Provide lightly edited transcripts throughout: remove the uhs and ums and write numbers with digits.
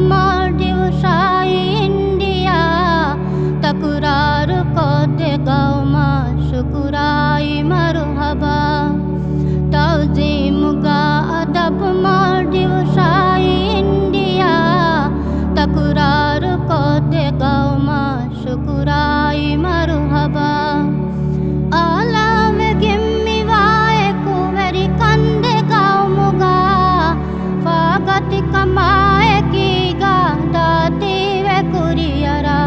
Maldives India Takuraru kote gauma shukurai marhaba Tauzimuga adab Maldives India Takuraru kote gauma shukurai marhaba Alame gimmi vae kuveri kande gaumuga Fagati kamae kiga dati ve kuriyara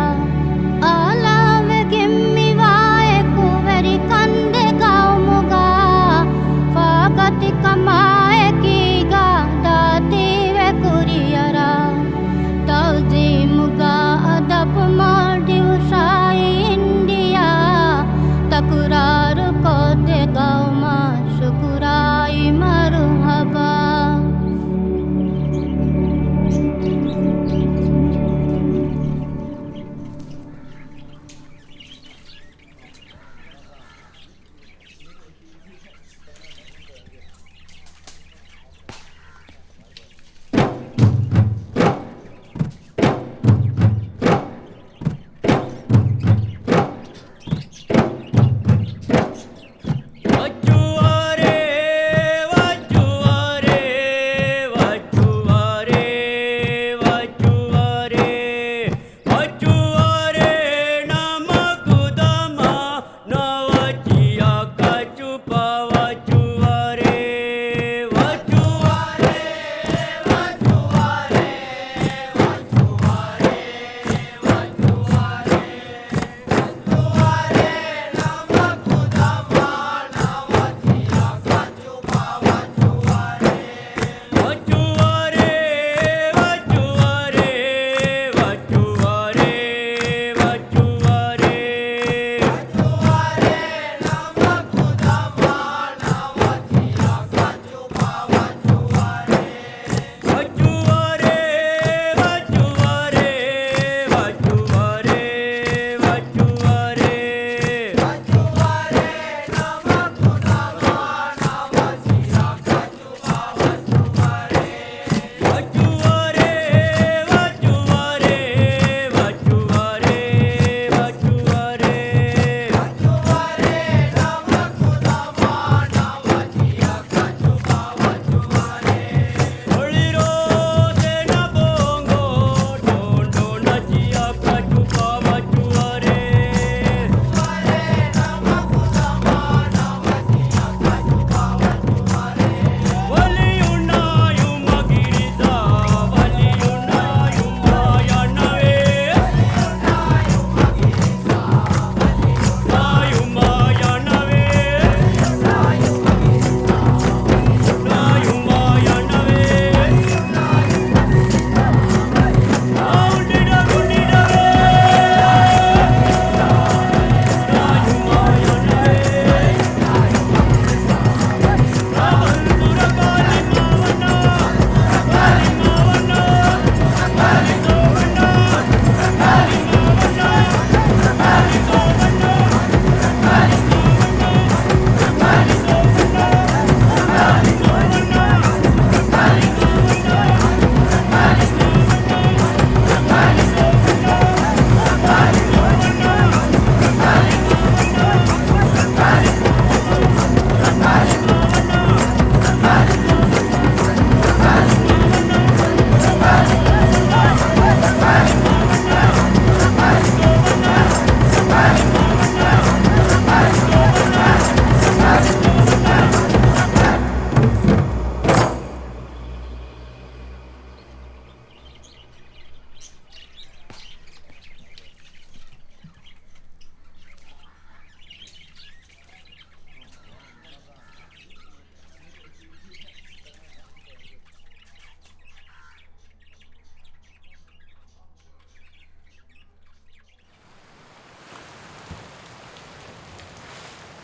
Alame gimmi vae kuveri kande gaumuga Fagati kamae kiga dati ve kuriyara Tauzimuga adab Maldives India Takuraru kote gauma shukurai marhaba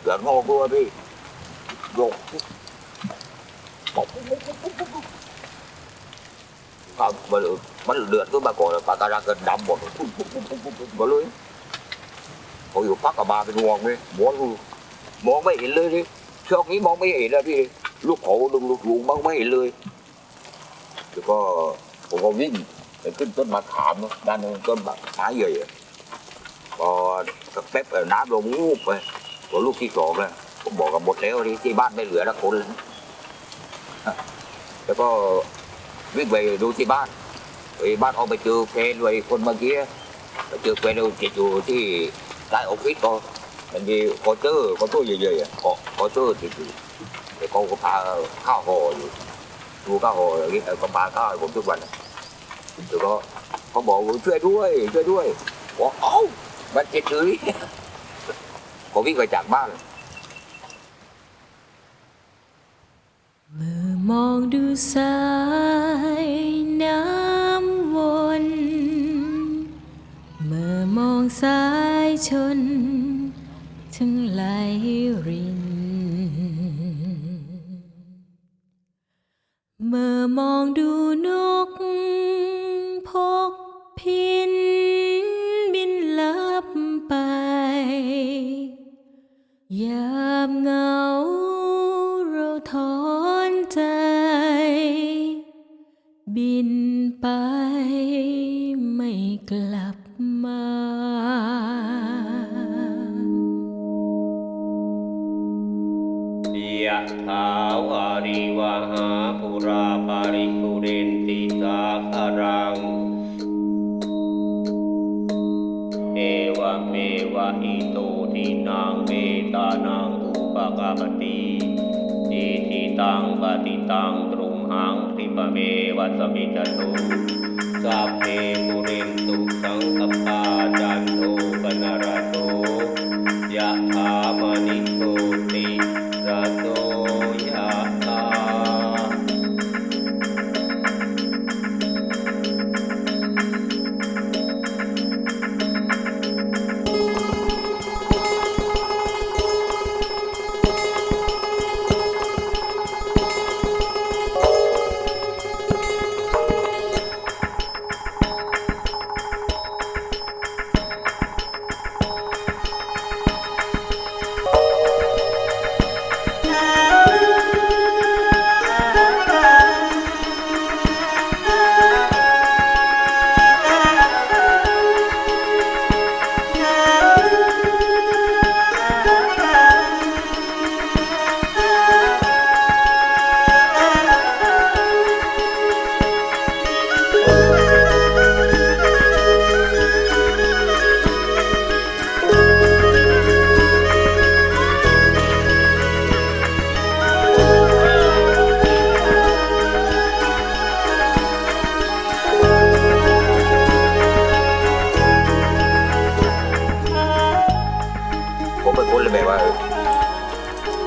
Gần hồ vừa đi rồi không mà được bắt lượt tôi bà còn bà ta ra gần đâm một có lưới hồi vừa phát cả ba cái nguồn đi món mấy lưới đi cho nghĩ món mấy là đi lúc hộ đừng lúc ruộng món mấy lưới thì có vinh ไปขึ้นต้นมะขามด้านนึงต้นมะขามใหญ่พอสักแป๊บน้ำลงงูไปตัวลูกที่สองเลยผมบอกกับหมดแล้วที่บ้านไม่เหลือละคนแล้วก็วิ่งไปดูที่บ้านบ้านเอาไปเจอแฟนด้วยคนเมื่อกี้ไปเจอแฟนเราติดอยู่ที่ใต้ออฟฟิศก็มันมีคอเตอร์ใหญ่ๆคอเตอร์ติดอยู่แต่เขาก็พาข้าวห่ออยู่ดูข้าวห่ออย่างนี้ก็พาข้าวให้ผมทุกวันแล้วก็เขาบอกช่วยด้วยบอกเอ้ามันเจ็บเลยผมวิ่งไปจากบ้านเมื่อมองดูสายน้ำวนเมื่อมองสายชนถึงไหลรินเมื่อมองดูนกพกพินบินลับไปยามเหงาเราถอนใจบินไปไม่กลับมา ยะถาวาริวหาปุราปาริปุเรนติสาคารังเอวะเมวะอิโตทินังเมตานังอุปกาปติอิทิตังปฏิตังตรุมหังทิปะเมวัสมิจตุสัพเพปุเรนตุสังคปาจันโทปนรโตยะถามณิโชติระโตยะถาผมเป็นคนเลยแบบว่า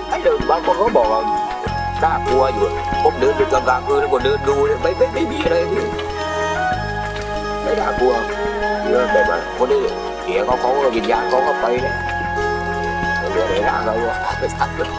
ไอ้เดินบางคนเขาบอกว่าน่ากลัวอยู่ผมเดินอยู่กลางคืนแล้วก็เดินดูเนี่ยไม่มีอะไรที่ไม่น่ากลัวเยอะแบบว่าคนที่เสียเขาวิญญาณเขาก็ไปเนี่ยเรื่องอะไรร่างเราไปทักเลย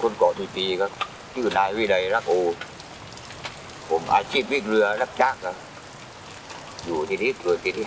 คนเกาะมีปีครับชื่อนายวิไลรักโอผมอาชีพวิ่งเรือรับจ้างครับอยู่ที่นี่เกิดที่นี่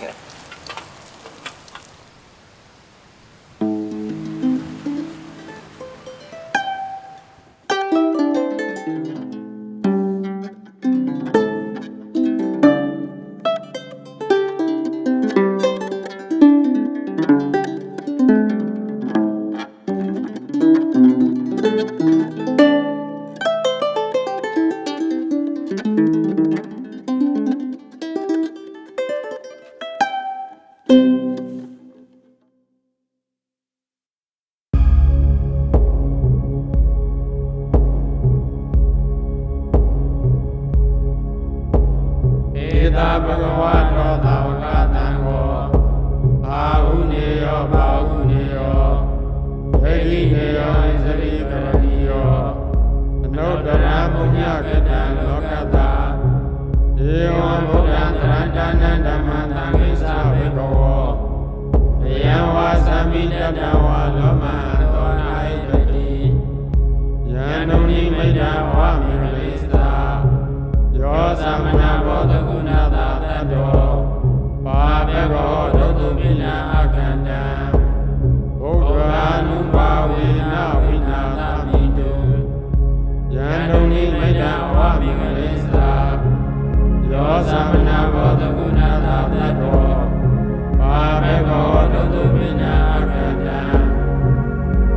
เอตาภะคะวะโตตาวกตังโฆอาหุเนโยบาหุเนโยเทหิเนโยอิสริกรณีโยอนุตตรปุญญกตังโลกัตตาเอวังพุทธังตรันตานันธัมมังตังอิสาภิกขโวเยวาสามิตตวะโลมาโตนาอิตติยานุนิมิตาวะมิริสตาယောသမနာဘောဓဂုဏသာတတောပါဘေဘောဒုတုပိနာအကန္တံဘုဒ္ဓအာနုဘာဝေနဝိနာသမိတုယန္တုန်နိမိတ္တဝမိဂရိစ္ဆာယောသမနာဘောဓဂုဏသာတတောပါဘေဘောဒုတုပိနာအကန္တံ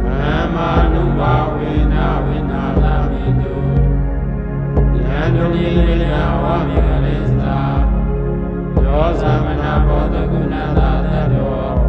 သမ္မာနုဘာဝေနဝိနာသမိတုယန္တုန်နိမိတ္တဝမိဂရိစ္ဆာယောသမနာဘောဓဂုဏသာတတော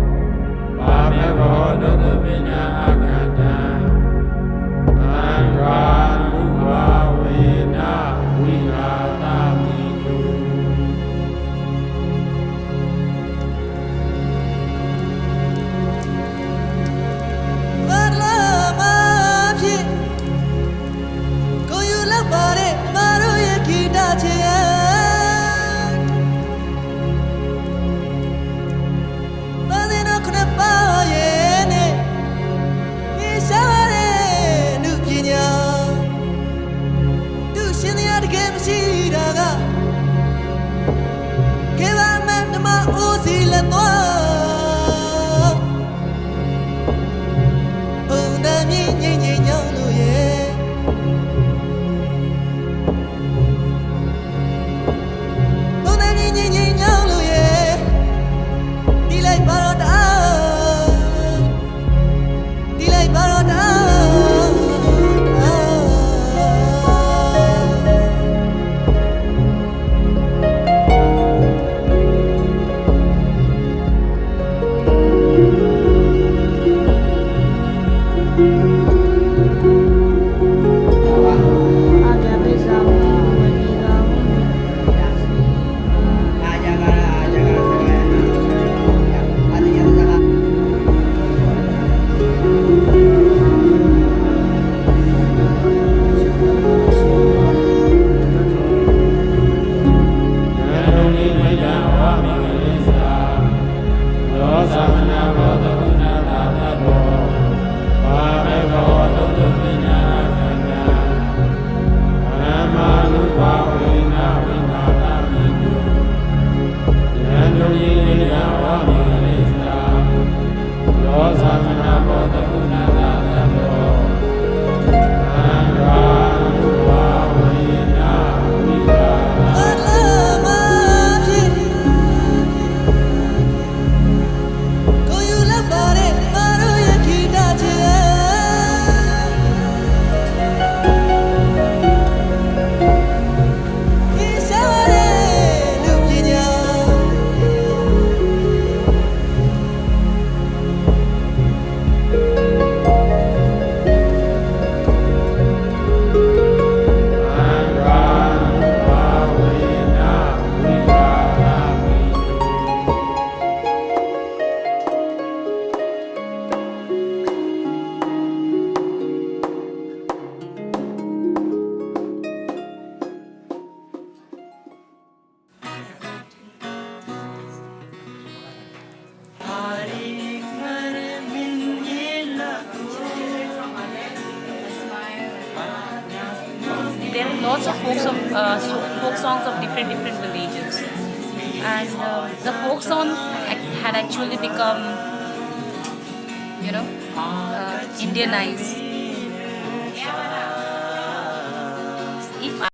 there are lots of folk songs of different villages, and the folk song had actually become, Indianized. If